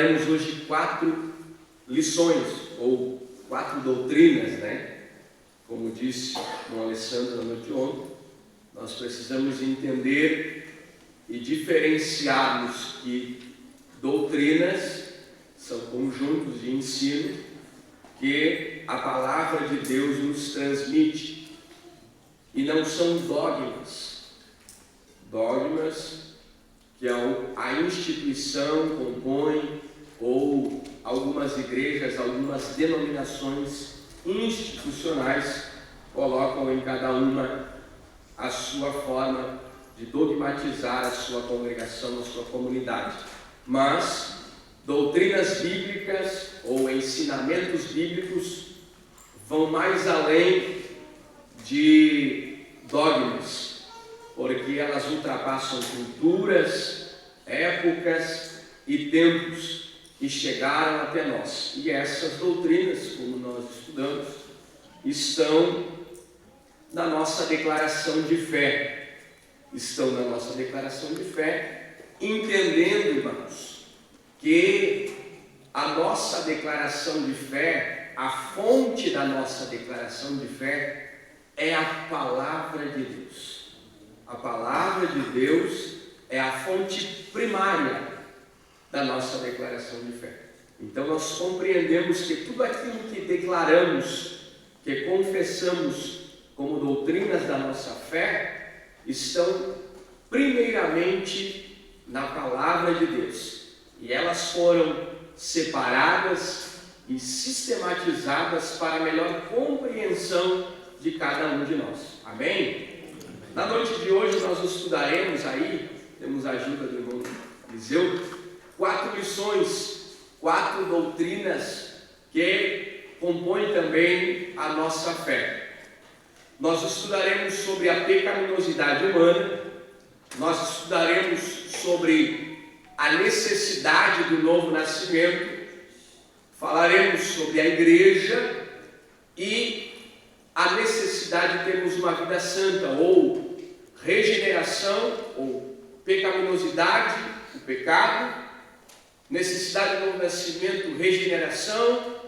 estudaremos hoje 4 lições, ou 4 doutrinas, né? Como disse o Alessandro na noite de ontem, nós precisamos entender e diferenciarmos que doutrinas são conjuntos de ensino que a palavra de Deus nos transmite, e não são dogmas. Dogmas que a instituição compõe, ou algumas igrejas, algumas denominações institucionais colocam em cada uma a sua forma de dogmatizar a sua congregação, a sua comunidade. Mas doutrinas bíblicas ou ensinamentos bíblicos vão mais além de dogmas, porque elas ultrapassam culturas, épocas e tempos que chegaram até nós. E essas doutrinas, como nós estudamos, estão na nossa declaração de fé. Estão na nossa declaração de fé, entendendo, irmãos, que a nossa declaração de fé, a fonte da nossa declaração de fé, é a palavra de Deus. A palavra de Deus é a fonte primária da nossa declaração de fé. Então nós compreendemos que tudo aquilo que declaramos, que confessamos como doutrinas da nossa fé, estão primeiramente na palavra de Deus. E elas foram separadas e sistematizadas para a melhor compreensão de cada um de nós. Amém? Na noite de hoje nós estudaremos aí, temos a ajuda do irmão Eliseu, 4 lições, 4 doutrinas que compõem também a nossa fé. Nós estudaremos sobre a pecaminosidade humana, nós estudaremos sobre a necessidade do novo nascimento, falaremos sobre a igreja e a necessidade de termos uma vida santa, ou regeneração, ou pecaminosidade, o pecado, necessidade do novo nascimento, regeneração,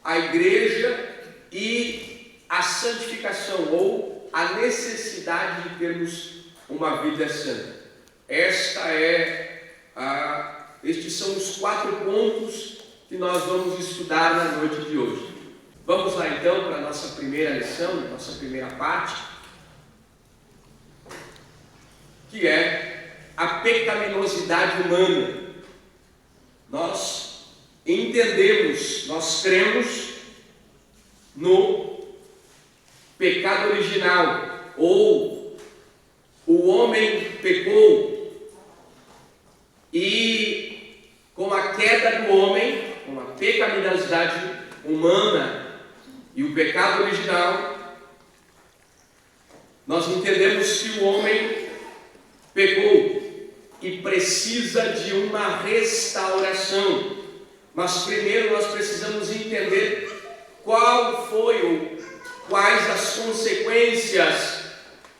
a igreja e a santificação, ou a necessidade de termos uma vida santa. Estes são os 4 pontos que nós vamos estudar na noite de hoje. Vamos lá então para a nossa primeira lição, nossa primeira parte, que é a pecaminosidade humana. Nós entendemos, nós cremos no pecado original, ou o homem pecou, e com a queda do homem, com a pecaminosidade humana e o pecado original, nós entendemos que o homem pecou e precisa de uma restauração. Mas primeiro nós precisamos entender quais as consequências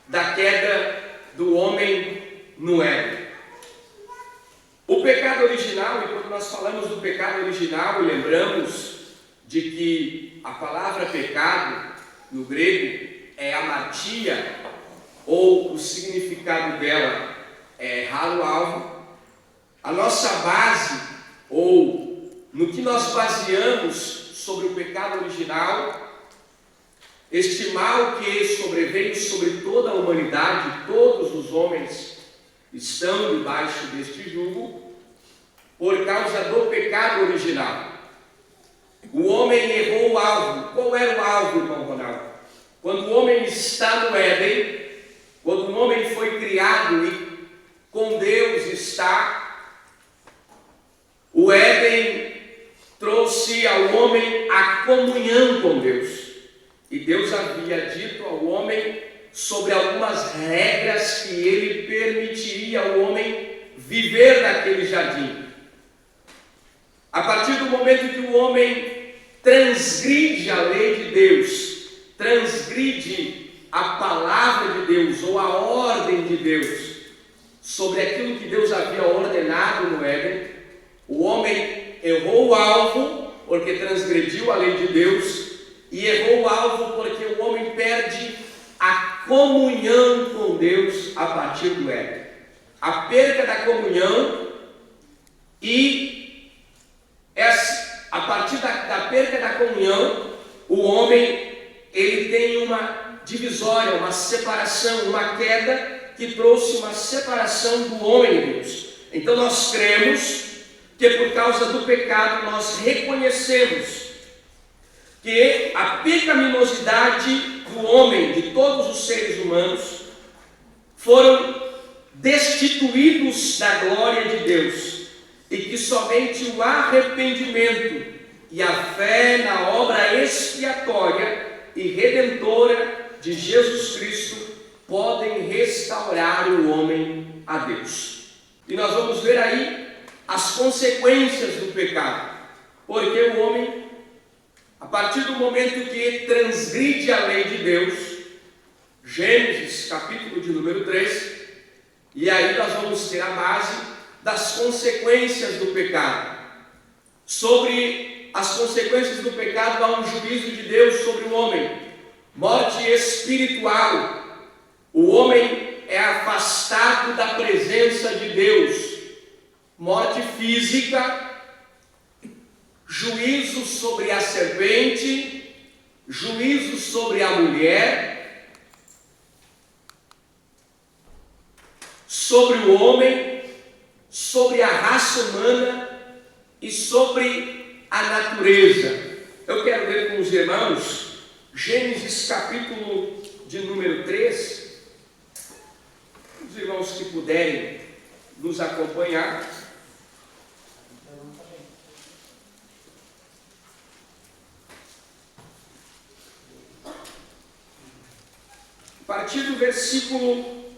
da queda do homem no Éden. O pecado original, e quando nós falamos do pecado original, lembramos de que a palavra pecado, no grego, é amartia, ou o significado dela é errar o alvo. A nossa base, ou no que nós baseamos sobre o pecado original, este mal que sobreveio sobre toda a humanidade, todos os homens estão debaixo deste jugo, por causa do pecado original. O homem errou o alvo. Qual era o alvo, irmão Ronaldo? Quando o homem está no Éden, quando o homem foi criado e com Deus está, o Éden trouxe ao homem a comunhão com Deus. E Deus havia dito ao homem sobre algumas regras que ele permitiria ao homem viver naquele jardim. A partir do momento que o homem transgride a lei de Deus, transgride a palavra de Deus ou a ordem de Deus sobre aquilo que Deus havia ordenado no Éden, o homem errou o alvo porque transgrediu a lei de Deus, e errou o alvo porque o homem perde a comunhão com Deus a partir do ego. A perda da comunhão, e a partir da perda da comunhão, o homem ele tem uma divisória, uma separação, uma queda que trouxe uma separação do homem e Deus. Então nós cremos que por causa do pecado nós reconhecemos que a pecaminosidade do homem, de todos os seres humanos, foram destituídos da glória de Deus, e que somente o arrependimento e a fé na obra expiatória e redentora de Jesus Cristo podem restaurar o homem a Deus. E nós vamos ver aí as consequências do pecado, porque o homem, a partir do momento que transgride a lei de Deus, Gênesis capítulo de número 3, e aí nós vamos ter a base das consequências do pecado. Sobre as consequências do pecado há um juízo de Deus sobre o homem, morte espiritual. O homem é afastado da presença de Deus, morte física, juízo sobre a serpente, juízo sobre a mulher, sobre o homem, sobre a raça humana e sobre a natureza. Eu quero ler com os irmãos Gênesis capítulo de número 3. Os irmãos que puderem nos acompanhar. A partir do versículo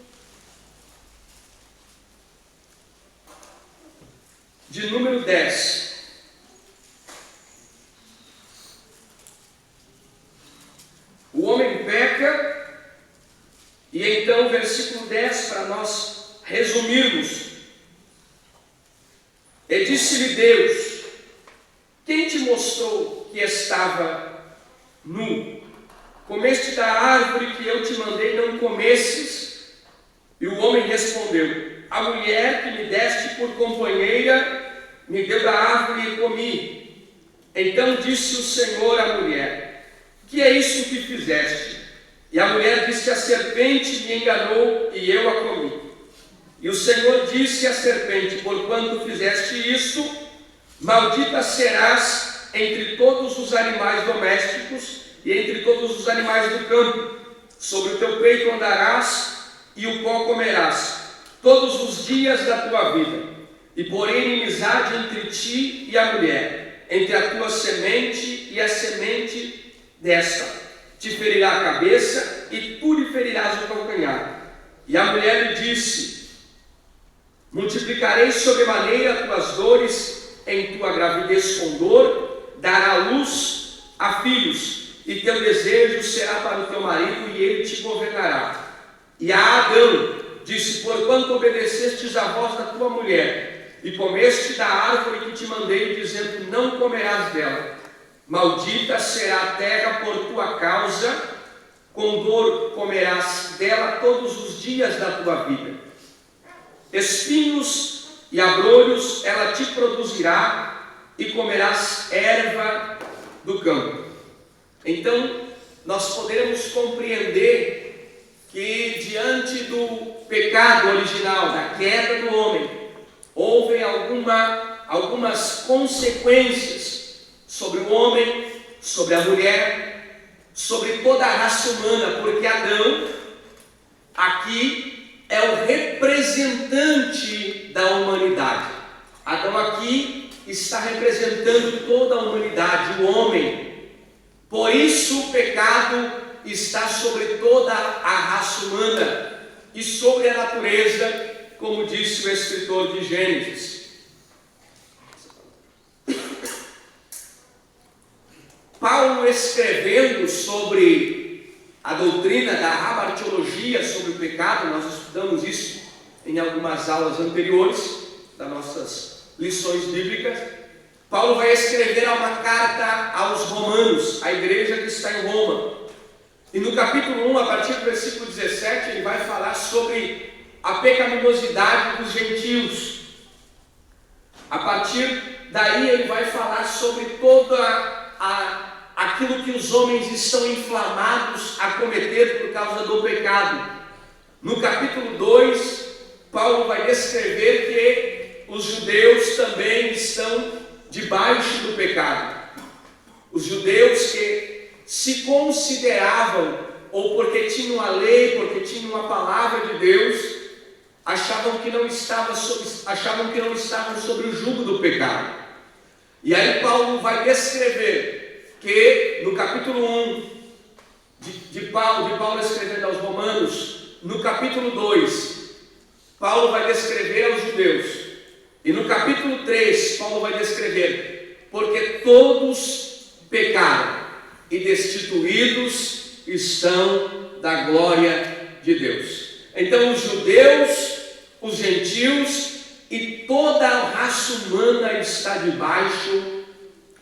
de número 10. O homem peca, e então o versículo 10, para nós resumirmos. E disse-lhe Deus: quem te mostrou que estava nu? Comeste da árvore que eu te mandei não comesses? E o homem respondeu: a mulher que me deste por companheira me deu da árvore e comi. Então disse o Senhor à mulher: que é isso que fizeste? E a mulher disse: a serpente me enganou e eu a comi. E o Senhor disse à serpente: porquanto fizeste isto, maldita serás entre todos os animais domésticos e entre todos os animais do campo. Sobre o teu peito andarás e o pó comerás todos os dias da tua vida. E porém inimizade entre ti e a mulher, entre a tua semente e a semente desta. Te ferirá a cabeça e tu lhe ferirás o calcanhar. E a mulher lhe disse: multiplicarei sobremaneira tuas dores em tua gravidez com dor, dará luz a filhos, e teu desejo será para o teu marido, e ele te governará. E a Adão disse: porquanto obedecestes à voz da tua mulher, e comeste da árvore que te mandei, dizendo: não comerás dela, maldita será a terra por tua causa, com dor comerás dela todos os dias da tua vida. Espinhos e abrolhos ela te produzirá, e comerás erva do campo. Então, nós podemos compreender que diante do pecado original, da queda do homem, houve algumas consequências sobre o homem, sobre a mulher, sobre toda a raça humana, porque Adão aqui é o representante da humanidade. Adão aqui está representando toda a humanidade, o homem. Por isso o pecado está sobre toda a raça humana e sobre a natureza, como disse o escritor de Gênesis. Paulo, escrevendo sobre a doutrina da hamartiologia sobre o pecado, nós estudamos isso em algumas aulas anteriores das nossas lições bíblicas. Paulo vai escrever uma carta aos romanos, a igreja que está em Roma. E no capítulo 1, a partir do versículo 17, ele vai falar sobre a pecaminosidade dos gentios. A partir daí ele vai falar sobre aquilo que os homens estão inflamados a cometer por causa do pecado. No capítulo 2, Paulo vai descrever que os judeus também estão debaixo do pecado. Os judeus que se consideravam, ou porque tinham a lei, porque tinham a palavra de Deus, achavam que não estavam sobre o jugo do pecado. E aí Paulo vai descrever que no capítulo 1 de Paulo escrevendo aos romanos, no capítulo 2, Paulo vai descrever aos judeus. E no capítulo 3, Paulo vai descrever: porque todos pecaram e destituídos estão da glória de Deus. Então os judeus, os gentios e toda a raça humana está debaixo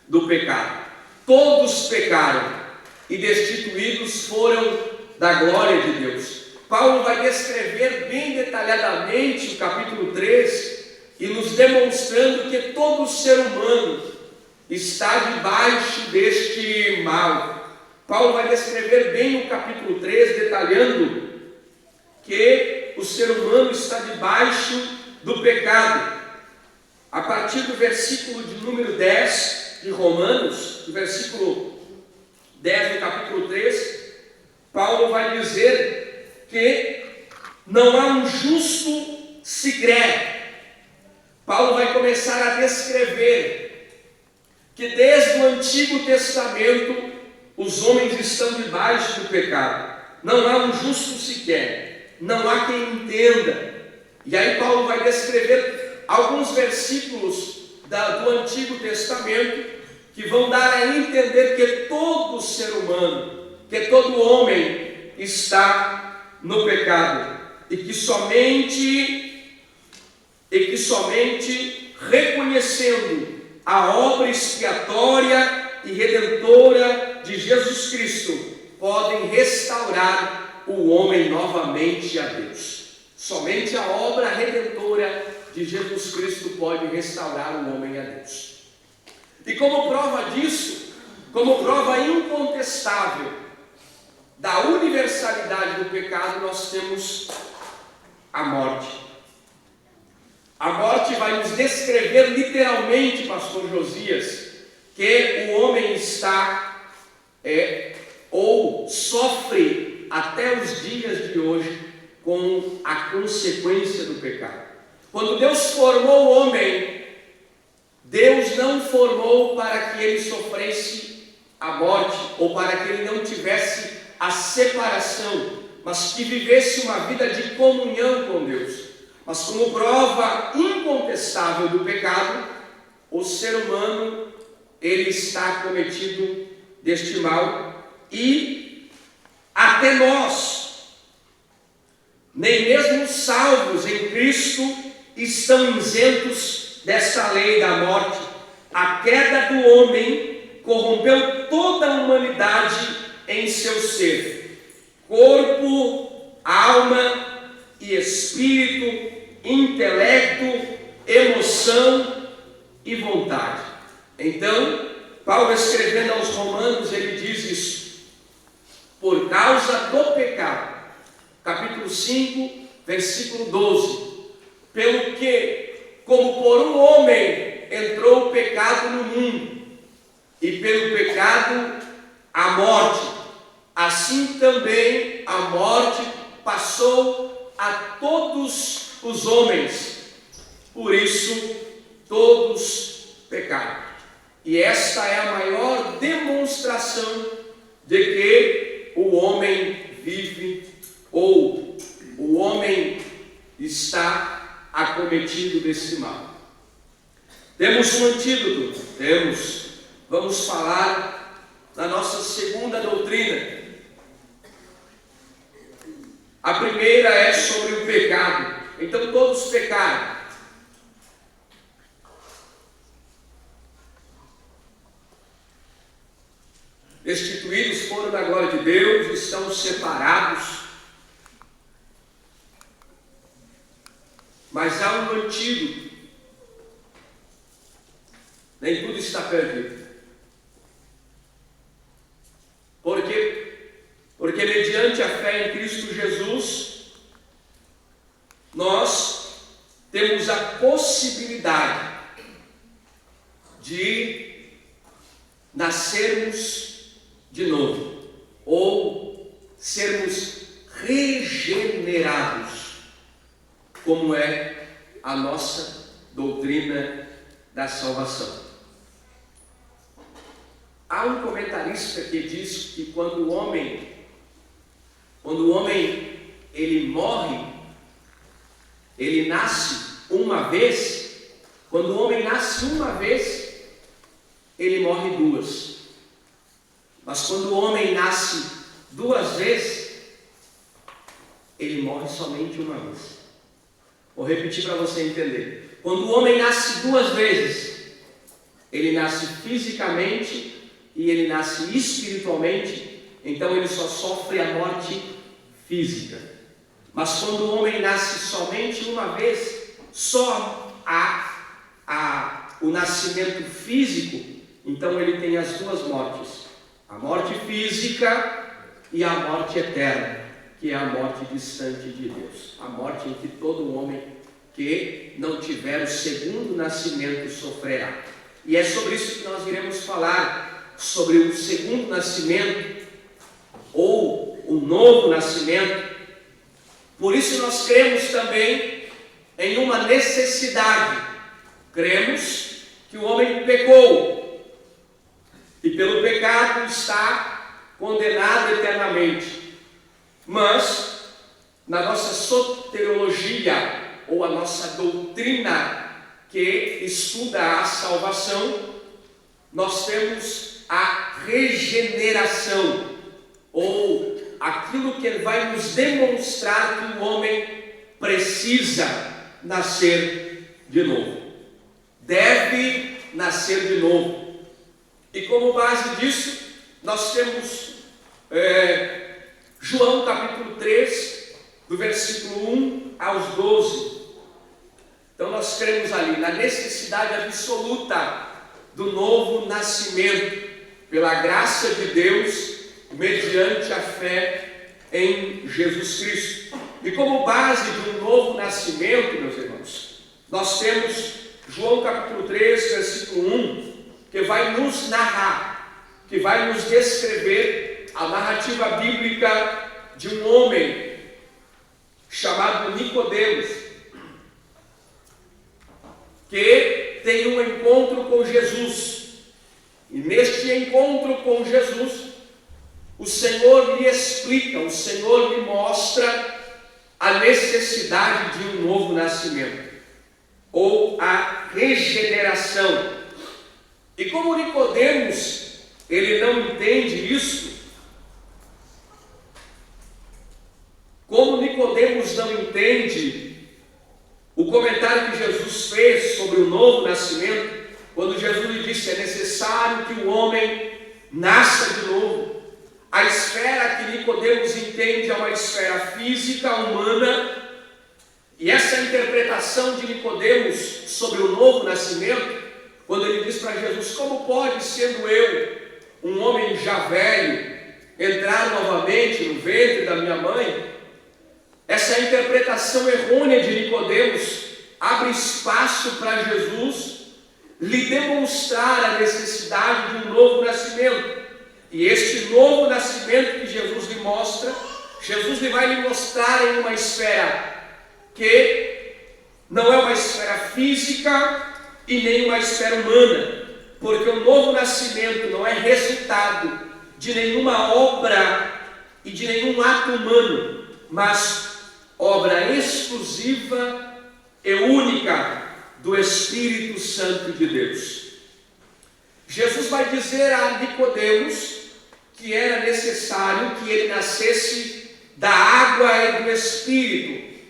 do pecado. Todos pecaram e destituídos foram da glória de Deus. Paulo vai descrever bem detalhadamente o capítulo 3 e nos demonstrando que todo ser humano está debaixo deste mal. Paulo vai descrever bem o capítulo 3, detalhando que o ser humano está debaixo do pecado. A partir do versículo de número 10 de Romanos, do versículo 10 do capítulo 3, Paulo vai dizer que não há um justo sequer. Paulo vai começar a descrever que desde o Antigo Testamento os homens estão debaixo do pecado. Não há um justo sequer, não há quem entenda. E aí Paulo vai descrever alguns versículos do Antigo Testamento que vão dar a entender que todo ser humano, que todo homem está no pecado e que somente reconhecendo a obra expiatória e redentora de Jesus Cristo podem restaurar o homem novamente a Deus. Somente a obra redentora de Jesus Cristo pode restaurar o homem a Deus. E como prova disso, como prova incontestável da universalidade do pecado, nós temos a morte. A morte vai nos descrever literalmente, pastor Josias, que o homem está ou sofre até os dias de hoje com a consequência do pecado. Quando Deus formou o homem, Deus não formou para que ele sofresse a morte, ou para que ele não tivesse a separação, mas que vivesse uma vida de comunhão com Deus. Mas como prova incontestável do pecado, o ser humano, ele está cometido deste mal, e até nós, nem mesmo salvos em Cristo, estão isentos desta lei da morte. A queda do homem corrompeu toda a humanidade em seu ser, corpo, alma e espírito, intelecto, emoção e vontade. Então, Paulo escrevendo aos Romanos, ele diz isso: por causa do pecado, capítulo 5, versículo 12, pelo que, como por um homem entrou o pecado no mundo, e pelo pecado a morte, assim também a morte passou a todos os homens, por isso todos pecaram. E esta é a maior demonstração de que o homem vive, ou o homem está acometido desse mal. Temos um antídoto? Temos. Vamos falar da nossa segunda doutrina. A primeira é sobre o pecado. Então todos pecaram. restituídos foram da glória de Deus, estão separados. Mas há um antídoto. Nem tudo está perdido. Por quê? Porque mediante a fé em Cristo Jesus, nós temos a possibilidade de nascermos de novo, ou sermos regenerados, como é a nossa doutrina da salvação. Há um comentarista que diz que quando o homem ele morre, ele nasce uma vez. Quando o homem nasce uma vez, ele morre duas. Mas quando o homem nasce duas vezes, ele morre somente uma vez. Vou repetir para você entender. Quando o homem nasce duas vezes, ele nasce fisicamente e ele nasce espiritualmente, então ele só sofre a morte física. Mas quando o homem nasce somente uma vez, só o nascimento físico, então ele tem as duas mortes: a morte física e a morte eterna, que é a morte distante de Deus, a morte em que todo homem que não tiver o segundo nascimento sofrerá. E é sobre isso que nós iremos falar, sobre o segundo nascimento ou o novo nascimento. Por isso nós cremos também em uma necessidade. Cremos que o homem pecou e pelo pecado está condenado eternamente. Mas na nossa soteriologia, ou a nossa doutrina que estuda a salvação, nós temos a regeneração, ou aquilo que vai nos demonstrar que o homem precisa nascer de novo, deve nascer de novo. E como base disso, nós temos João capítulo 3, do versículo 1 aos 12. Então nós cremos ali na necessidade absoluta do novo nascimento, pela graça de Deus, mediante a fé em Jesus Cristo. E como base de um novo nascimento, meus irmãos, nós temos João capítulo 3, versículo 1, que vai nos narrar, que vai nos descrever a narrativa bíblica de um homem chamado Nicodemos, que tem um encontro com Jesus. E neste encontro com Jesus, o Senhor lhe explica, o Senhor lhe mostra a necessidade de um novo nascimento, ou a regeneração. E como Nicodemos, ele não entende isso, como Nicodemos não entende o comentário que Jesus fez sobre o novo nascimento, quando Jesus lhe disse: é necessário que o homem nasça de novo. A esfera que Nicodemos entende é uma esfera física, humana, e essa interpretação de Nicodemos sobre o novo nascimento, quando ele diz para Jesus: como pode, sendo eu, um homem já velho, entrar novamente no ventre da minha mãe? Essa interpretação errônea de Nicodemos abre espaço para Jesus lhe demonstrar a necessidade de um novo nascimento. E este novo nascimento que Jesus lhe mostra, Jesus vai lhe mostrar em uma esfera que não é uma esfera física e nem uma esfera humana, porque o novo nascimento não é resultado de nenhuma obra e de nenhum ato humano, mas obra exclusiva e única do Espírito Santo de Deus. Jesus vai dizer a Nicodemos que era necessário que ele nascesse da água e do Espírito.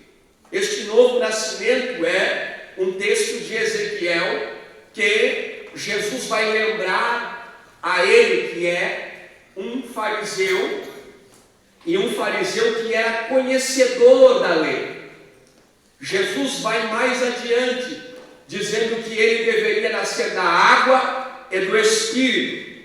Este novo nascimento é um texto de Ezequiel que Jesus vai lembrar a ele, que é um fariseu, e um fariseu que era conhecedor da lei. Jesus vai mais adiante, dizendo que ele deveria nascer da água e do Espírito,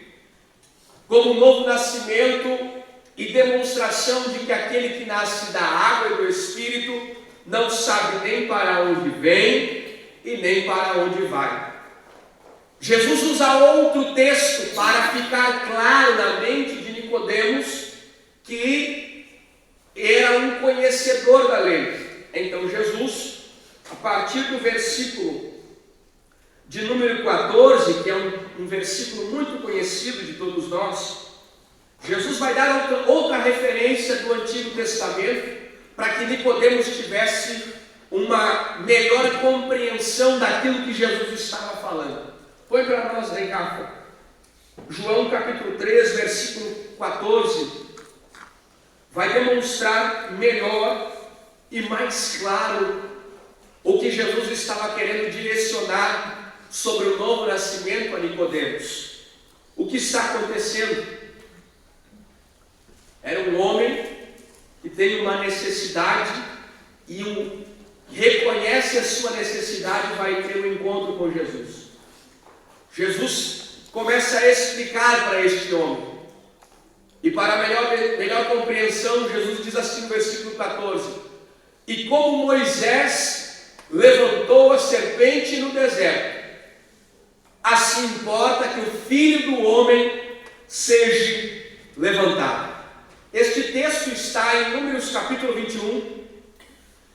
como um novo nascimento e demonstração de que aquele que nasce da água e do Espírito não sabe nem para onde vem e nem para onde vai. Jesus usa outro texto para ficar claro na mente de Nicodemos que era um conhecedor da lei. Então Jesus, a partir do versículo de número 14, que é um versículo muito conhecido de todos nós, Jesus vai dar outra referência do Antigo Testamento para que Nicodemos tivesse uma melhor compreensão daquilo que Jesus estava falando. Põe para nós aí, Rafa. João capítulo 3, versículo 14, vai demonstrar melhor e mais claro o que Jesus estava querendo direcionar sobre o novo nascimento a Nicodemos. O que está acontecendo? Era um homem que tem uma necessidade e reconhece a sua necessidade e vai ter um encontro com Jesus. Jesus começa a explicar para este homem. E para melhor compreensão, Jesus diz assim no versículo 14: e como Moisés levantou a serpente no deserto, assim importa que o Filho do Homem seja levantado. Este texto está em Números capítulo 21,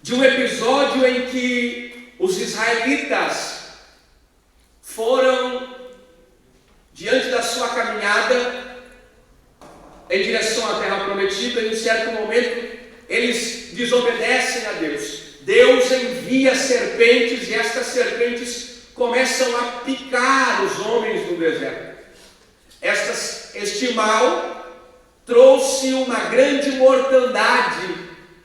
de um episódio em que os israelitas foram diante da sua caminhada em direção à terra prometida, e em certo momento eles desobedecem a Deus. Deus envia serpentes e estas serpentes começam a picar os homens no deserto. Este mal trouxe uma grande mortandade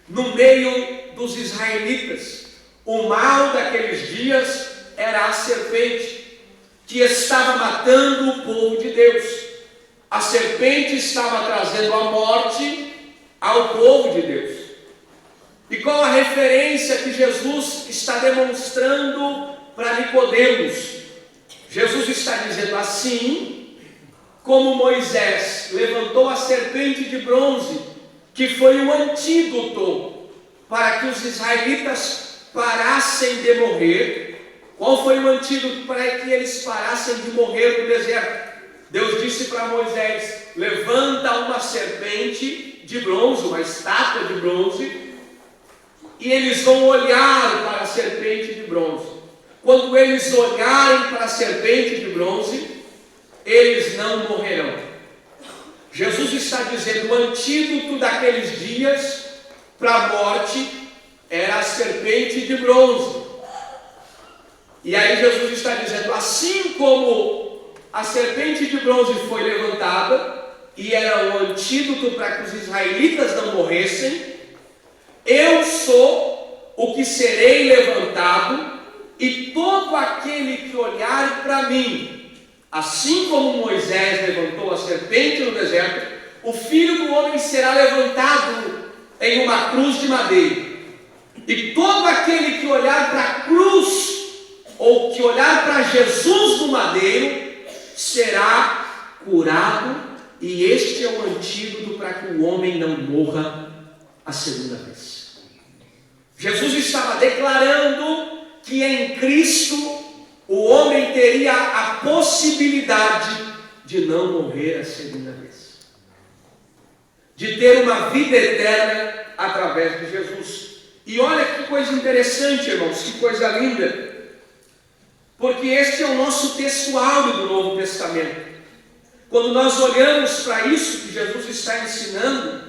no meio dos israelitas. O mal daqueles dias era a serpente que estava matando o povo de Deus. A serpente estava trazendo a morte ao povo de Deus. E qual a referência que Jesus está demonstrando para Nicodemos? Jesus está dizendo assim: como Moisés levantou a serpente de bronze, que foi o antídoto para que os israelitas parassem de morrer. Qual foi o antídoto para que eles parassem de morrer no deserto? Deus disse para Moisés: levanta uma serpente de bronze, uma estátua de bronze, e eles vão olhar para a serpente de bronze. Quando eles olharem para a serpente de bronze, eles não morrerão. Jesus está dizendo: o antídoto daqueles dias para a morte era a serpente de bronze. E aí Jesus está dizendo: assim como a serpente de bronze foi levantada e era o antídoto para que os israelitas não morressem, eu sou o que serei levantado, e todo aquele que olhar para mim, assim como Moisés levantou a serpente no deserto, o Filho do Homem será levantado em uma cruz de madeira. E todo aquele que olhar para a cruz, ou que olhar para Jesus no madeiro, será curado. E este é o antídoto para que o homem não morra a segunda vez. Jesus estava declarando que em Cristo o homem teria a possibilidade de não morrer a segunda vez, de ter uma vida eterna através de Jesus. E olha que coisa interessante, irmãos, que coisa linda, porque este é o nosso texto áureo do Novo Testamento. Quando nós olhamos para isso que Jesus está ensinando,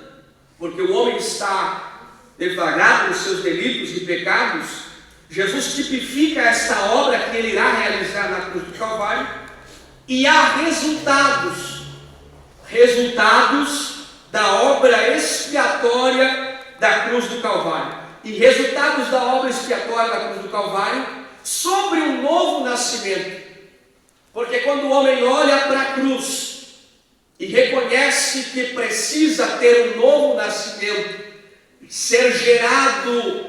porque o homem está deflagrado nos seus delitos e pecados, Jesus tipifica esta obra que ele irá realizar na cruz do Calvário, e há resultados da obra expiatória da cruz do Calvário, e resultados da obra expiatória da cruz do Calvário sobre um novo nascimento. Porque quando o homem olha para a cruz, e reconhece que precisa ter um novo nascimento, ser gerado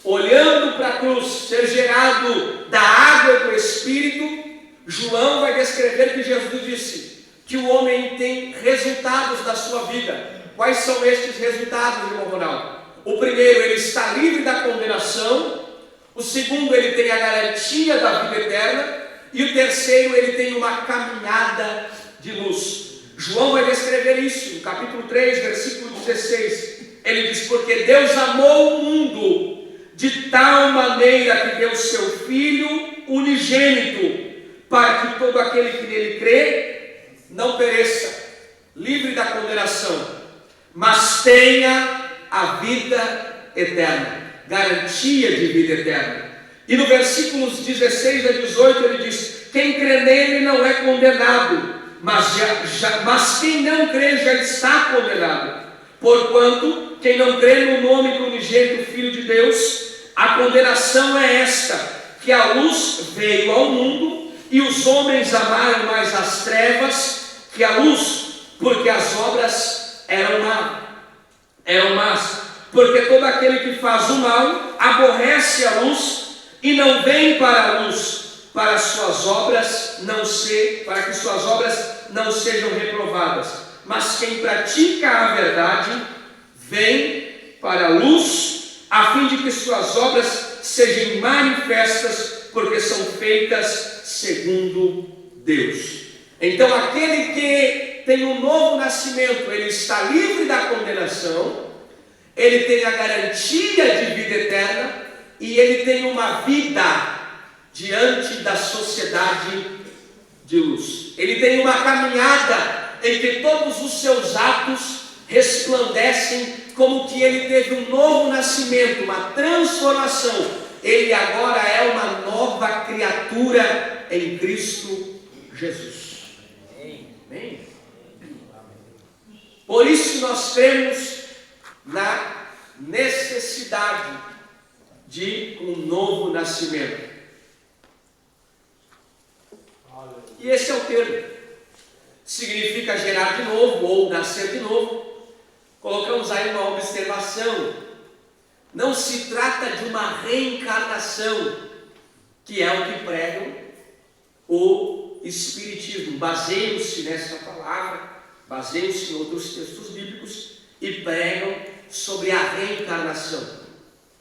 olhando para a cruz, ser gerado da água e do Espírito, João vai descrever que Jesus disse que o homem tem resultados da sua vida. Quais são estes resultados, irmão Ronaldo? O primeiro, ele está livre da condenação. O segundo, ele tem a garantia da vida eterna. E o terceiro, ele tem uma caminhada de luz. João vai descrever isso no capítulo 3, versículo 16. Ele diz: porque Deus amou o mundo de tal maneira que deu seu Filho unigênito, para que todo aquele que nele crê não pereça, livre da condenação, mas tenha a vida eterna, garantia de vida eterna. E no versículos 16 a 18 ele diz: quem crê nele não é condenado, mas quem não crê já está condenado, porquanto quem não crê no nome do unigênito Filho de Deus, a condenação é esta, que a luz veio ao mundo, e os homens amaram mais as trevas que a luz, porque as obras eram más. Porque todo aquele que faz o mal aborrece a luz e não vem para a luz, para que suas obras não sejam reprovadas. Mas quem pratica a verdade vem para a luz, a fim de que suas obras sejam manifestas, porque são feitas segundo Deus. Então aquele que tem um novo nascimento, ele está livre da condenação, ele tem a garantia de vida eterna e ele tem uma vida diante da sociedade de luz. Ele tem uma caminhada em que todos os seus atos resplandecem como que ele teve um novo nascimento, uma transformação. Ele agora é uma nova criatura em Cristo Jesus. Amém? Por isso nós cremos na necessidade de um novo nascimento. E esse é o termo. Significa gerar de novo ou nascer de novo. Colocamos aí uma observação. Não se trata de uma reencarnação, que é o que pregam o Espiritismo. Baseiam-se nessa palavra, baseiam-se em outros textos bíblicos e pregam sobre a reencarnação.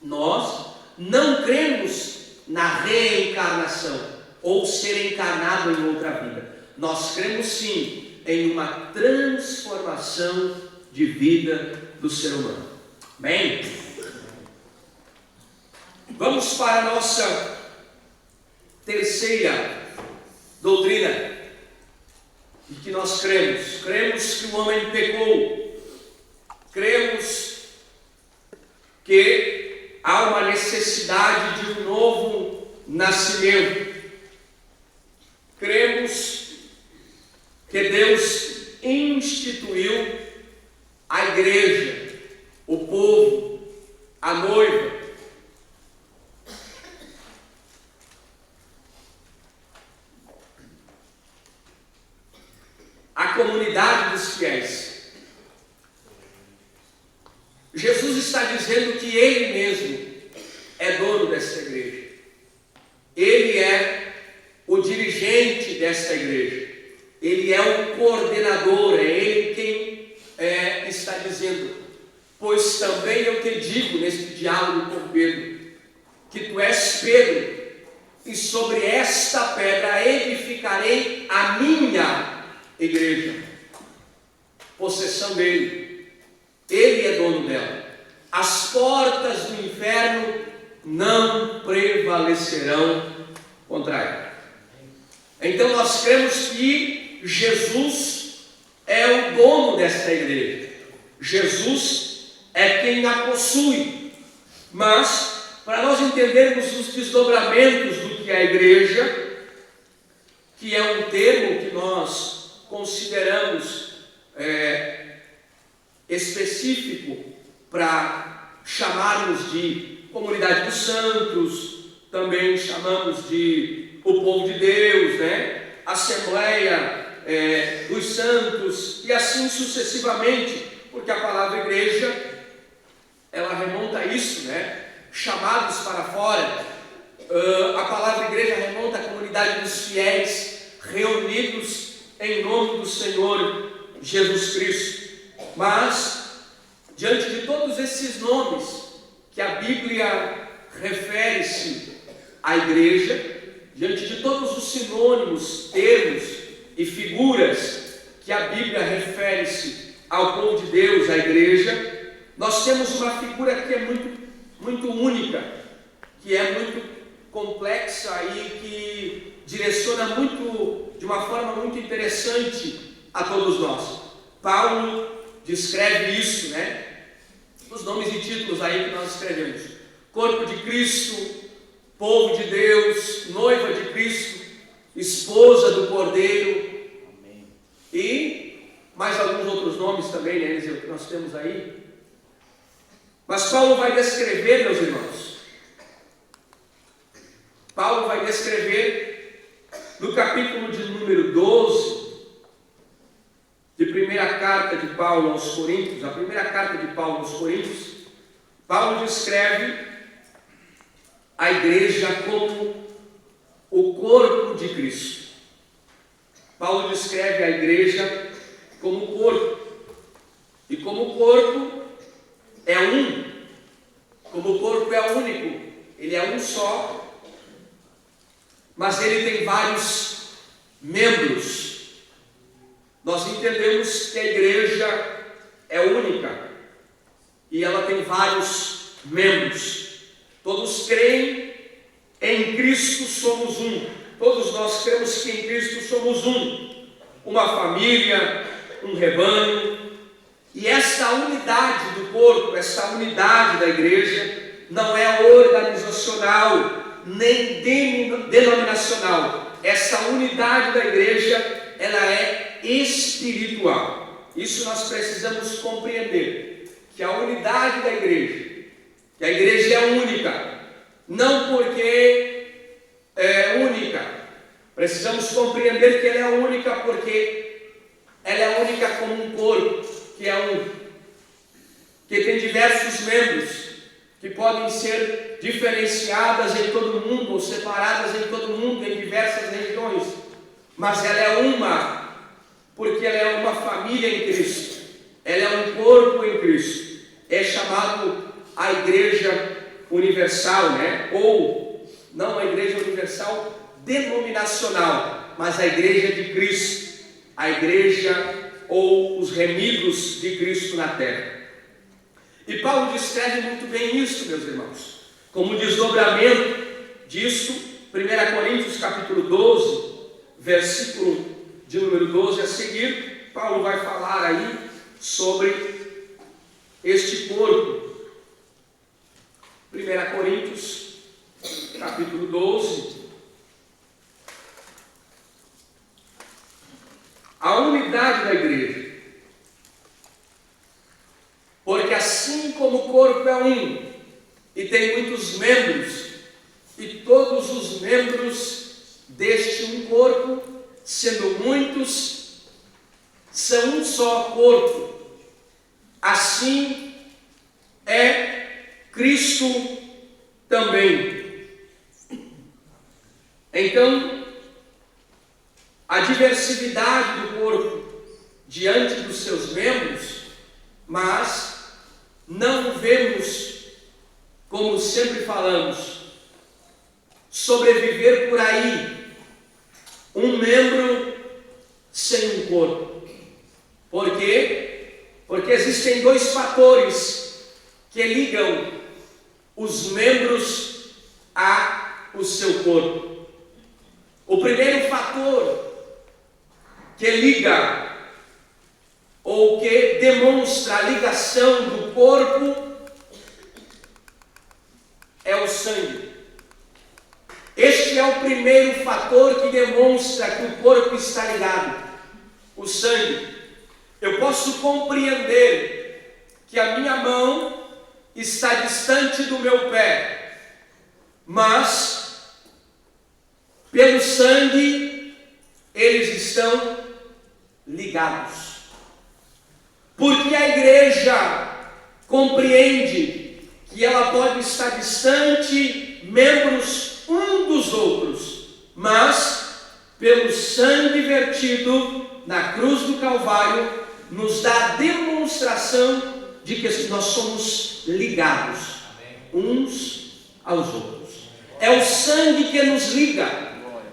Nós não cremos na reencarnação, ou ser encarnado em outra vida. Nós cremos sim em uma transformação de vida do ser humano. Amém? Vamos para a nossa terceira doutrina, de que nós cremos. Cremos que o homem pecou. Cremos que há uma necessidade de um novo nascimento. Cremos que Deus instituiu a igreja, o povo, a noiva. A comunidade dos fiéis. Jesus está dizendo que Ele mesmo é dono desta igreja. Ele é o dirigente desta igreja. Ele é o coordenador, é Ele quem está dizendo: pois também eu te digo neste diálogo com Pedro, que tu és Pedro, e sobre esta pedra edificarei a minha igreja. Possessão dele, ele é dono dela. As portas do inferno não prevalecerão contra ela. Então nós cremos que Jesus é o dono desta igreja. Jesus é quem a possui. Mas para nós entendermos os desdobramentos do que é a igreja, que é um termo que nós consideramos específico para chamarmos de comunidade dos santos, também chamamos de o povo de Deus, né? Assembleia dos santos, e assim sucessivamente, porque a palavra igreja, ela remonta a isso, né? Chamados para fora. A palavra igreja remonta à comunidade dos fiéis reunidos em nome do Senhor Jesus Cristo. Mas, diante de todos esses nomes que a Bíblia refere-se à igreja, diante de todos os sinônimos, termos e figuras que a Bíblia refere-se ao povo de Deus, à igreja, nós temos uma figura que é muito única, que é muito complexa e que direciona de uma forma muito interessante a todos nós. Paulo descreve isso, né? Os nomes e títulos aí que nós escrevemos: corpo de Cristo, povo de Deus, noiva de Cristo, esposa do Cordeiro. Amém. E mais alguns outros nomes também, né, Eliseu, que nós temos aí. Mas Paulo vai descrever, meus irmãos, Paulo vai descrever no capítulo de número 12, de primeira carta de Paulo aos Coríntios, a primeira carta de Paulo aos Coríntios, Paulo descreve a igreja como o corpo de Cristo. Paulo descreve a igreja como corpo, e como o corpo é um, como o corpo é único, ele é um só, mas ele tem vários membros. Nós entendemos que a igreja é única e ela tem vários membros. Todos creem em Cristo, somos um. Todos nós cremos que em Cristo somos um. Uma família, um rebanho. E essa unidade do corpo, essa unidade da igreja, não é organizacional, nem denominacional. Essa unidade da igreja, ela é espiritual. Isso nós precisamos compreender, que a unidade da igreja, que a igreja é única, não porque é única. Precisamos compreender que ela é única porque ela é única como um corpo, que é um, que tem diversos membros, que podem ser diferenciadas em todo o mundo, ou separadas em todo o mundo, em diversas regiões, mas ela é uma, porque ela é uma família em Cristo, ela é um corpo em Cristo. É chamado a igreja universal, né? Ou não a igreja universal denominacional, mas a igreja de Cristo, a igreja ou os remidos de Cristo na terra. E Paulo descreve muito bem isso, meus irmãos, como desdobramento disso. 1 Coríntios capítulo 12, versículo de número 12 a seguir, Paulo vai falar aí sobre este corpo. 1 Coríntios capítulo 12, a unidade da igreja. Porque assim como o corpo é um e tem muitos membros, e todos os membros deste um corpo, sendo muitos, são um só corpo, assim é Cristo também. Então, a diversidade do corpo diante dos seus membros, mas não vemos, como sempre falamos, sobreviver por aí um membro sem um corpo. Por quê? Porque existem dois fatores que ligam os membros ao seu corpo. O primeiro fator que liga ou que demonstra a ligação do corpo é o sangue. Este é o primeiro fator que demonstra que o corpo está ligado, o sangue. Eu posso compreender que a minha mão está distante do meu pé, mas pelo sangue eles estão ligados. Porque a igreja compreende que ela pode estar distante, membros um dos outros, mas pelo sangue vertido na cruz do Calvário, nos dá a demonstração de que nós somos ligados uns aos outros. É o sangue que nos liga,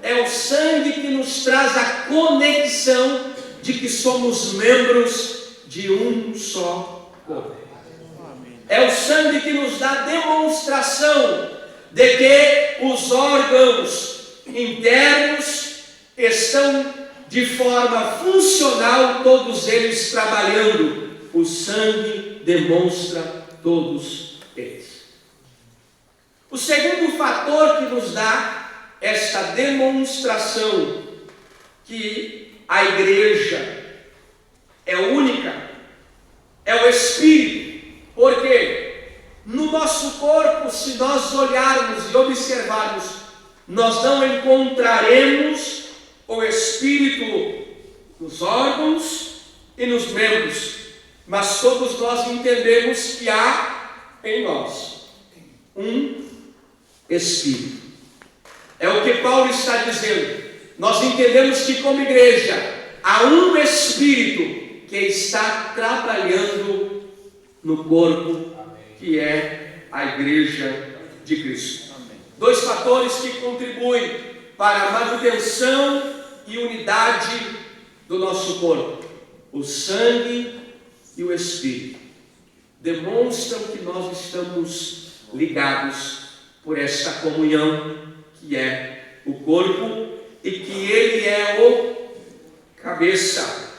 é o sangue que nos traz a conexão de que somos membros de um só corpo. É o sangue que nos dá a demonstração de que os órgãos internos estão de forma funcional, todos eles trabalhando. O sangue demonstra todos eles. O segundo fator que nos dá esta demonstração que a igreja é única é o Espírito. Por quê? No nosso corpo, se nós olharmos e observarmos, nós não encontraremos o Espírito nos órgãos e nos membros, mas todos nós entendemos que há em nós um Espírito. É o que Paulo está dizendo. Nós entendemos que como igreja há um Espírito que está trabalhando no corpo, que é a igreja de Cristo. Dois fatores que contribuem para a manutenção e unidade do nosso corpo: o sangue e o Espírito. Demonstram que nós estamos ligados por esta comunhão que é o corpo e que ele é o cabeça,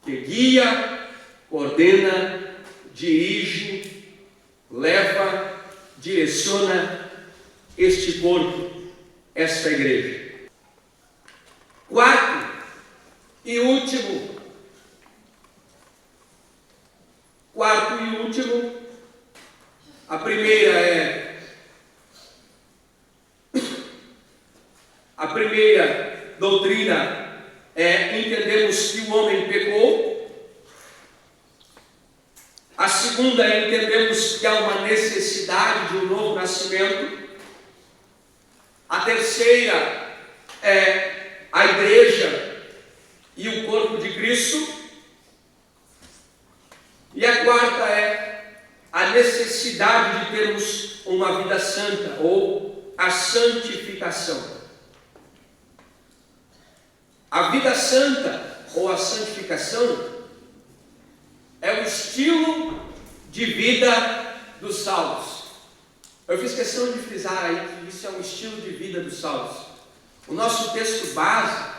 que guia, coordena, dirige, leva, direciona este corpo, esta igreja. Quarto e último, a primeira doutrina é entendemos que o homem pecou. A segunda é entendemos que há uma necessidade de um novo nascimento. A terceira é a igreja e o corpo de Cristo. E a quarta é a necessidade de termos uma vida santa, ou a santificação. A vida santa, ou a santificação, é o estilo de vida dos salvos. Eu fiz questão de frisar aí que isso é um estilo de vida dos salvos. O nosso texto base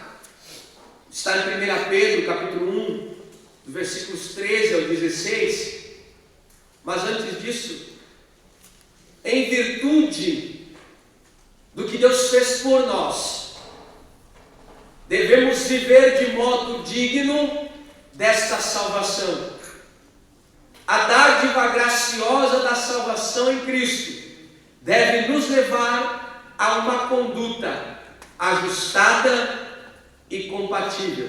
está em 1 Pedro, capítulo 1, dos versículos 13 ao 16. Mas antes disso, em virtude do que Deus fez por nós, devemos viver de modo digno desta salvação. A dádiva graciosa da salvação em Cristo deve nos levar a uma conduta ajustada e compatível.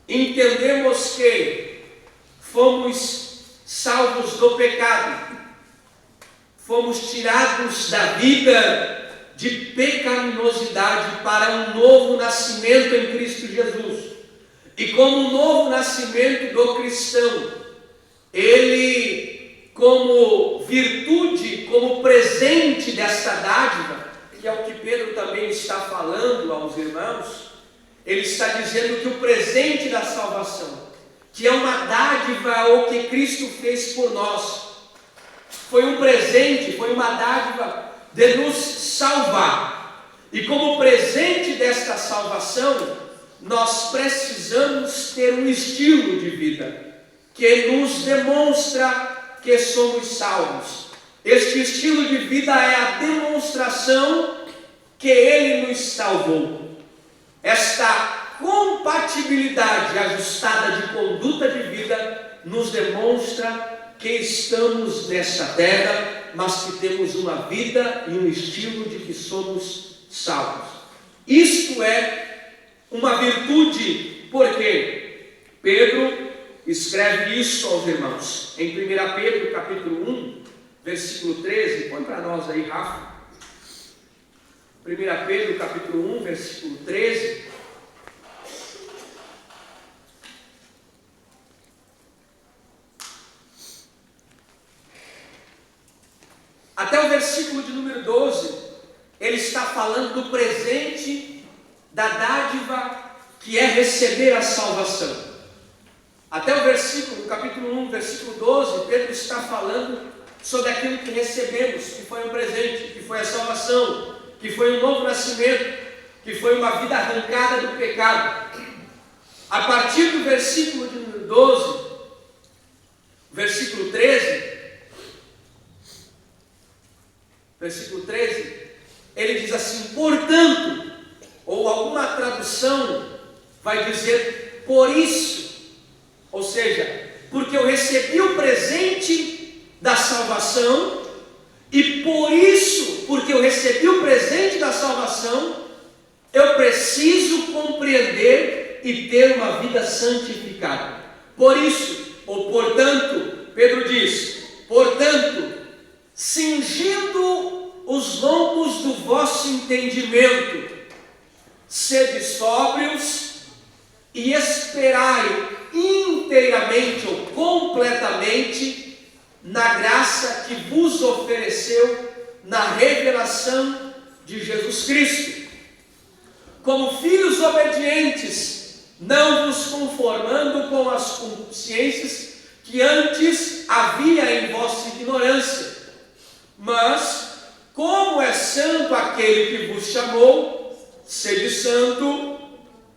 Entendemos que fomos salvos do pecado, fomos tirados da vida de pecaminosidade para um novo nascimento em Cristo Jesus. E como novo nascimento do cristão, ele, como virtude, como presente desta dádiva, que é o que Pedro também está falando aos irmãos, ele está dizendo que o presente da salvação, que é uma dádiva o que Cristo fez por nós, foi um presente, foi uma dádiva de nos salvar. E como presente desta salvação, nós precisamos ter um estilo de vida que nos demonstra que somos salvos. Este estilo de vida é a demonstração que Ele nos salvou. Esta compatibilidade ajustada de conduta de vida nos demonstra que estamos nesta terra, mas que temos uma vida e um estilo de que somos salvos. Isto é uma virtude, por quê? Pedro escreve isso aos irmãos. Em 1 Pedro, capítulo 1, versículo 13. Põe para nós aí, Rafa. 1 Pedro, capítulo 1, versículo 13. Até o versículo de número 12, ele está falando do presente, da dádiva que é receber a salvação. Até o versículo, capítulo 1, versículo 12, Pedro está falando sobre aquilo que recebemos, que foi um presente, que foi a salvação, que foi um novo nascimento, que foi uma vida arrancada do pecado. A partir do versículo de número 12, versículo 13, ele diz assim: portanto, ou alguma tradução vai dizer por isso, ou seja, porque eu recebi o presente da salvação, e por isso, porque eu recebi o presente da salvação, eu preciso compreender e ter uma vida santificada. Por isso, ou portanto, Pedro diz, portanto, cingindo os lombos do vosso entendimento, sede sóbrios e esperai inteiramente ou completamente na graça que vos ofereceu na revelação de Jesus Cristo. Como filhos obedientes, não vos conformando com as consciências que antes havia em vossa ignorância, mas, como é santo aquele que vos chamou, sede santo,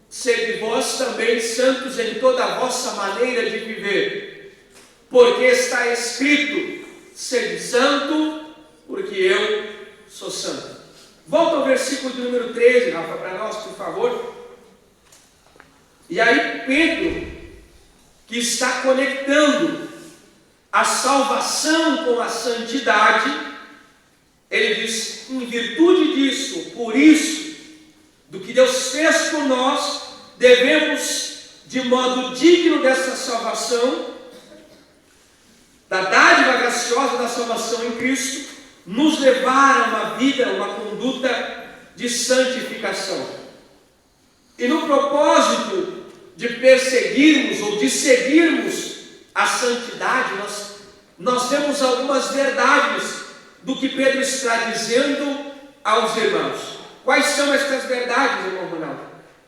sede vós também santos em toda a vossa maneira de viver, porque está escrito, sede santo, porque eu sou santo. Volta ao versículo de número 13, Rafa, para nós, por favor. E aí Pedro, que está conectando a salvação com a santidade, ele diz, em virtude disso, por isso, do que Deus fez por nós, devemos, de modo digno dessa salvação, da dádiva graciosa da salvação em Cristo, nos levar a uma vida, uma conduta de santificação. E no propósito de perseguirmos ou de seguirmos a santidade, nós vemos algumas verdades do que Pedro está dizendo aos irmãos. Quais são estas verdades, irmão Ronaldo?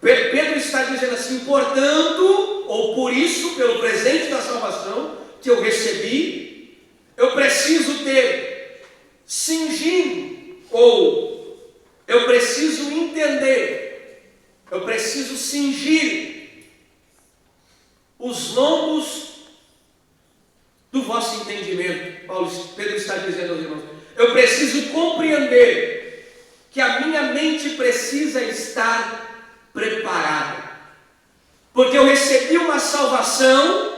Pedro está dizendo assim, portanto, ou por isso, pelo presente da salvação que eu recebi, eu preciso ter cingindo, ou eu preciso entender, eu preciso cingir os lombos do vosso entendimento. Pedro está dizendo aos irmãos, eu preciso compreender que a minha mente precisa estar preparada, porque eu recebi uma salvação,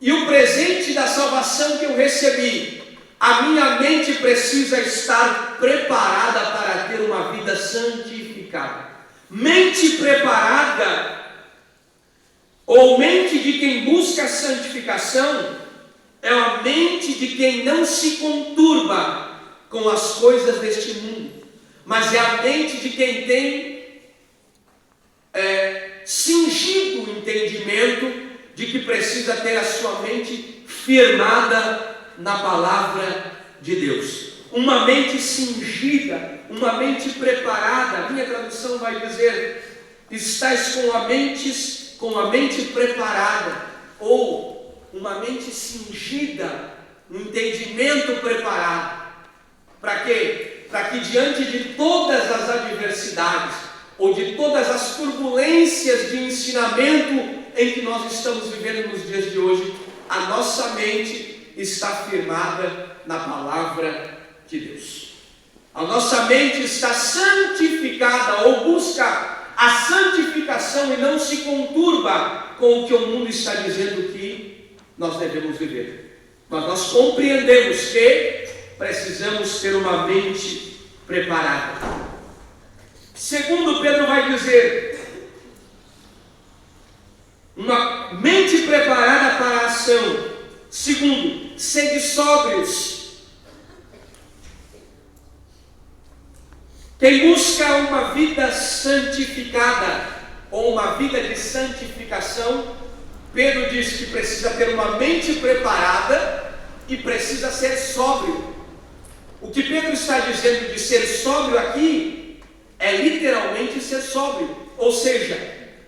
e o presente da salvação que eu recebi, a minha mente precisa estar preparada para ter uma vida santificada. Mente preparada, ou mente de quem busca a santificação, é a mente de quem não se conturba com as coisas deste mundo, mas é a mente de quem tem cingido o entendimento de que precisa ter a sua mente firmada na palavra de Deus. Uma mente cingida, uma mente preparada. A minha tradução vai dizer, estáis com a mente preparada, ou uma mente cingida, um entendimento preparado. Para quê? Para que diante de todas as adversidades, ou de todas as turbulências de ensinamento em que nós estamos vivendo nos dias de hoje, a nossa mente está firmada na palavra de Deus. A nossa mente está santificada, ou busca a santificação e não se conturba com o que o mundo está dizendo que nós devemos viver. Mas nós compreendemos que precisamos ter uma mente preparada. Segundo, Pedro vai dizer, uma mente preparada para a ação. Segundo, sede sóbrios. Quem busca uma vida santificada, ou uma vida de santificação, Pedro diz que precisa ter uma mente preparada e precisa ser sóbrio. O que Pedro está dizendo de ser sóbrio aqui é literalmente ser sóbrio, ou seja,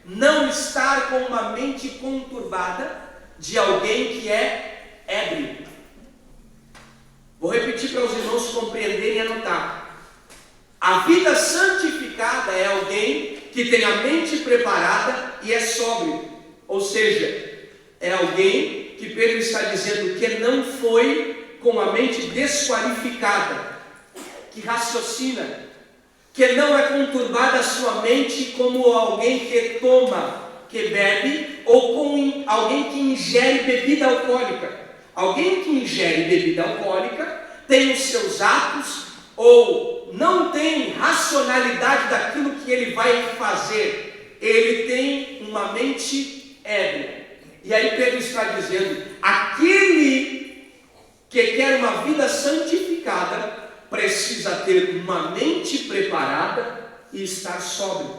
não estar com uma mente conturbada de alguém que é ébrio. Vou repetir para os irmãos compreenderem e anotar. A vida santificada é alguém que tem a mente preparada e é sóbrio, ou seja, é alguém que Pedro está dizendo que não foi com a mente desqualificada, que raciocina, que não é conturbada a sua mente como alguém que toma, que bebe, ou como alguém que ingere bebida alcoólica. Alguém que ingere bebida alcoólica tem os seus atos, ou não tem racionalidade daquilo que ele vai fazer. Ele tem uma mente ébria. E aí Pedro está dizendo, aquele que quer uma vida santificada precisa ter uma mente preparada e estar sóbrio,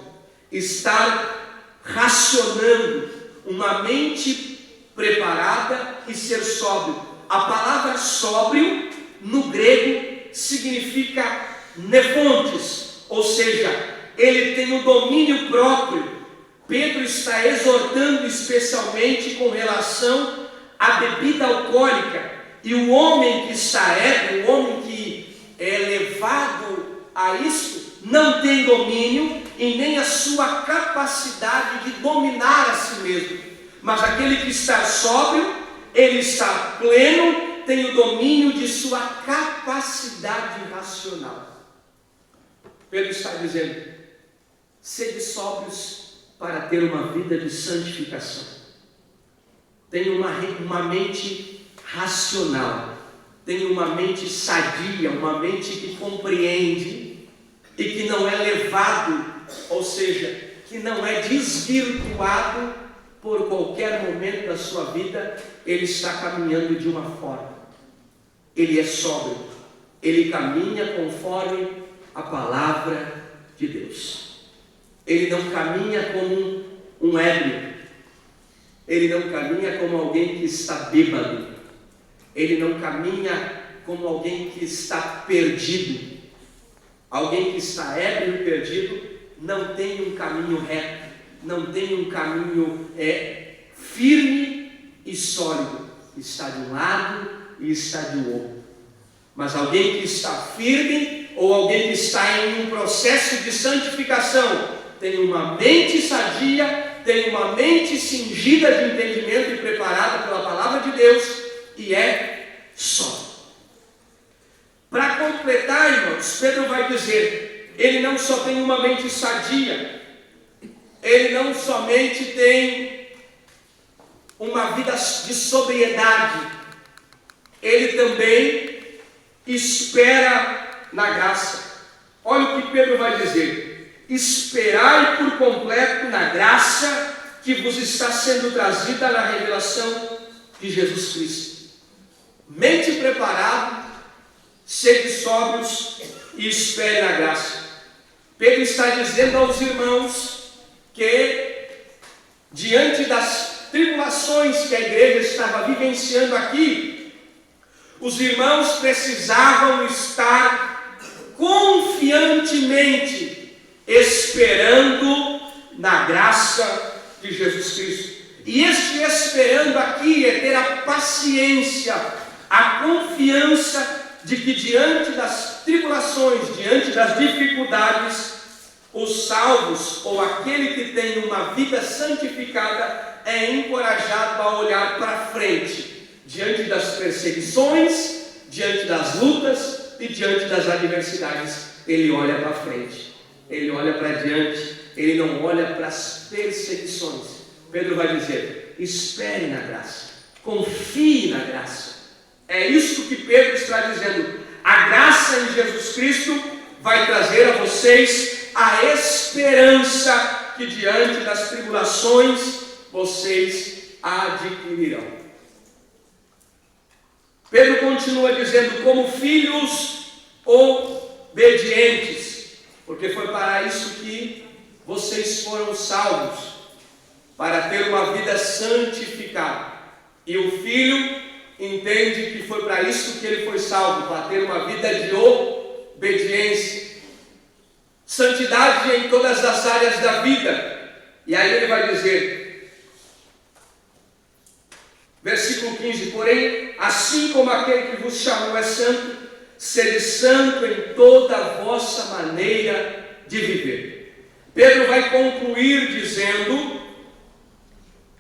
estar racionando, uma mente preparada e ser sóbrio. A palavra sóbrio no grego significa nefontes, ou seja, ele tem o domínio próprio. Pedro está exortando especialmente com relação à bebida alcoólica, e o homem que está ébrio, o homem que é levado a isso, não tem domínio e nem a sua capacidade de dominar a si mesmo. Mas aquele que está sóbrio, ele está pleno, tem o domínio de sua capacidade racional. Pedro está dizendo, sede sóbrios para ter uma vida de santificação. Tenha uma mente racional, tenha uma mente sadia, uma mente que compreende e que não é levado, ou seja, que não é desvirtuado por qualquer momento da sua vida. Ele está caminhando de uma forma, ele é sóbrio, ele caminha conforme a palavra de Deus. Ele não caminha como um ébrio, ele não caminha como alguém que está bêbado, ele não caminha como alguém que está perdido. Alguém que está ébrio e perdido não tem um caminho reto, não tem um caminho firme e sólido, está de um lado e está do outro. Mas alguém que está firme, ou alguém que está em um processo de santificação, tem uma mente sadia, tem uma mente cingida de entendimento e preparada pela palavra de Deus, e é sóbrio. Para completar, irmãos, Pedro vai dizer, ele não só tem uma mente sadia, ele não somente tem uma vida de sobriedade, ele também espera na graça. Olha o que Pedro vai dizer: esperai por completo na graça que vos está sendo trazida na revelação de Jesus Cristo. Mente preparada, sede sóbrios e espere na graça. Pedro está dizendo aos irmãos que, diante das tribulações que a igreja estava vivenciando aqui, os irmãos precisavam estar confiantemente esperando na graça de Jesus Cristo. E este esperando aqui é ter a paciência, a confiança de que diante das tribulações, diante das dificuldades, os salvos, ou aquele que tem uma vida santificada, é encorajado a olhar para frente, diante das perseguições, diante das lutas e diante das adversidades. Ele olha para frente, ele olha para diante, ele não olha para as perseguições. Pedro vai dizer, espere na graça, confie na graça. É isso que Pedro está dizendo. A graça em Jesus Cristo vai trazer a vocês a esperança que diante das tribulações, vocês adquirirão. Pedro continua dizendo: como filhos obedientes, porque foi para isso que vocês foram salvos, para ter uma vida santificada. E o filho entende que foi para isso que ele foi salvo, para ter uma vida de obediência, santidade em todas as áreas da vida. E aí ele vai dizer, versículo 15: porém, assim como aquele que vos chamou é santo, sede santo em toda a vossa maneira de viver. Pedro vai concluir dizendo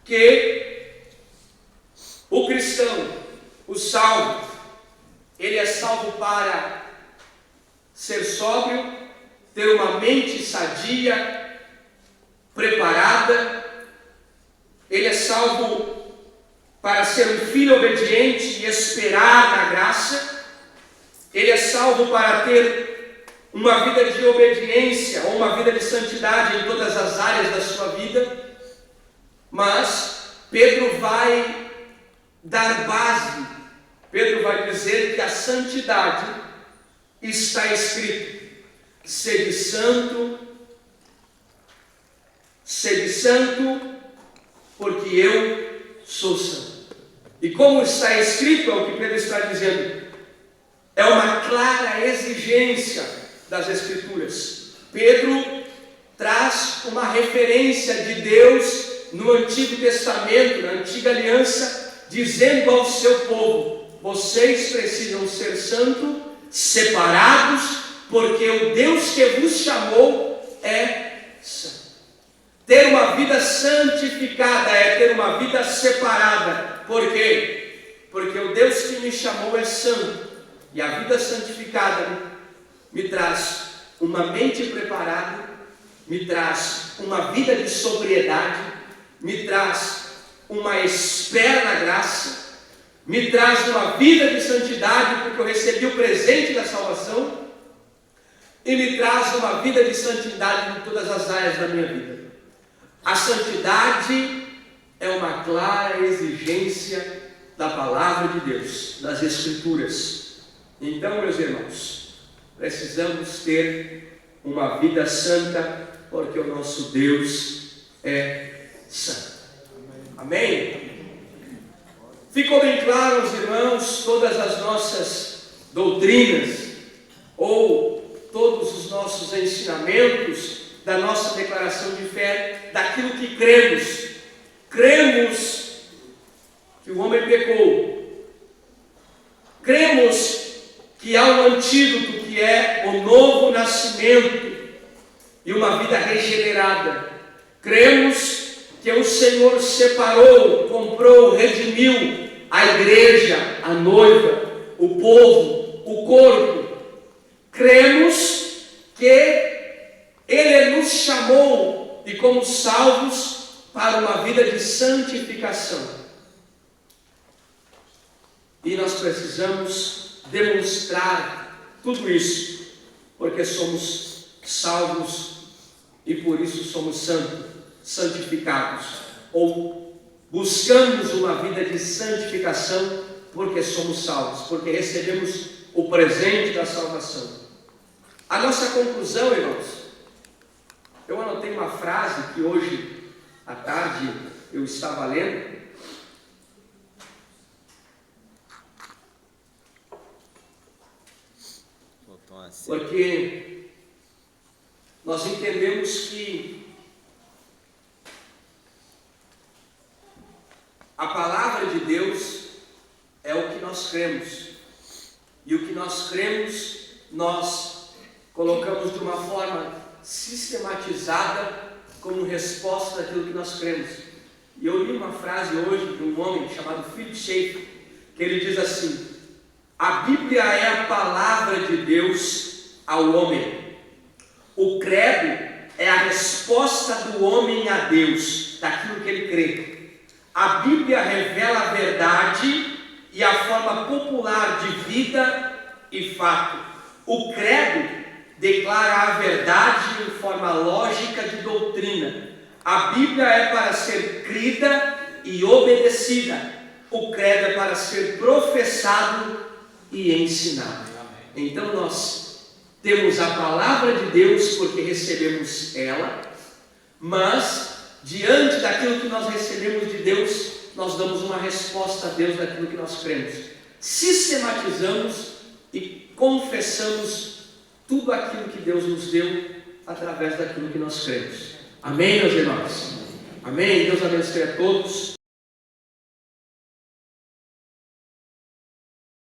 que o cristão, o salvo, ele é salvo para ser sóbrio, ter uma mente sadia, preparada. Ele é salvo para ser um filho obediente e esperar na graça. Ele é salvo para ter uma vida de obediência ou uma vida de santidade em todas as áreas da sua vida. Mas Pedro vai dar base. Pedro vai dizer que a santidade está escrito: sede santo, porque eu sou santo. E como está escrito, é o que Pedro está dizendo, é uma clara exigência das Escrituras. Pedro traz uma referência de Deus no Antigo Testamento, na Antiga Aliança, dizendo ao seu povo: vocês precisam ser santos, separados, porque o Deus que vos chamou é santo. Ter uma vida santificada é ter uma vida separada. Por quê? Porque o Deus que me chamou é santo. E a vida santificada me traz uma mente preparada, me traz uma vida de sobriedade, me traz uma espera na graça, me traz uma vida de santidade, porque eu recebi o presente da salvação, e me traz uma vida de santidade em todas as áreas da minha vida. A santidade é uma clara exigência da palavra de Deus, das Escrituras. Então, meus irmãos, precisamos ter uma vida santa, porque o nosso Deus é santo. Amém? Ficou bem claro, meus irmãos, todas as nossas doutrinas, ou todos os nossos ensinamentos da nossa declaração de fé, daquilo que cremos. Cremos que o homem pecou. Cremos que há um antídoto, que é o novo nascimento e uma vida regenerada. Cremos que o Senhor separou, comprou, redimiu a igreja, a noiva, o povo, o corpo. Cremos que Ele nos chamou, e como salvos, para uma vida de santificação. E nós precisamos demonstrar tudo isso, porque somos salvos e por isso somos santos, santificados, ou buscamos uma vida de santificação porque somos salvos, porque recebemos o presente da salvação. A nossa conclusão, irmãos, eu anotei uma frase que hoje à tarde eu estava lendo, porque nós entendemos que a palavra de Deus é o que nós cremos, e o que nós cremos, nós colocamos de uma forma sistematizada como resposta daquilo que nós cremos. E eu li uma frase hoje de um homem chamado Philip Schaeffer, que ele diz assim: a Bíblia é a palavra de Deus ao homem. O credo é a resposta do homem a Deus, daquilo que ele crê. A Bíblia revela a verdade e a forma popular de vida e fato. O credo declara a verdade em forma lógica de doutrina. A Bíblia é para ser crida e obedecida. O credo é para ser professado e ensinado. Então nós temos a palavra de Deus porque recebemos ela, mas diante daquilo que nós recebemos de Deus, nós damos uma resposta a Deus daquilo que nós cremos. Sistematizamos e confessamos tudo aquilo que Deus nos deu através daquilo que nós cremos. Amém, meus irmãos? Amém? Deus abençoe a todos.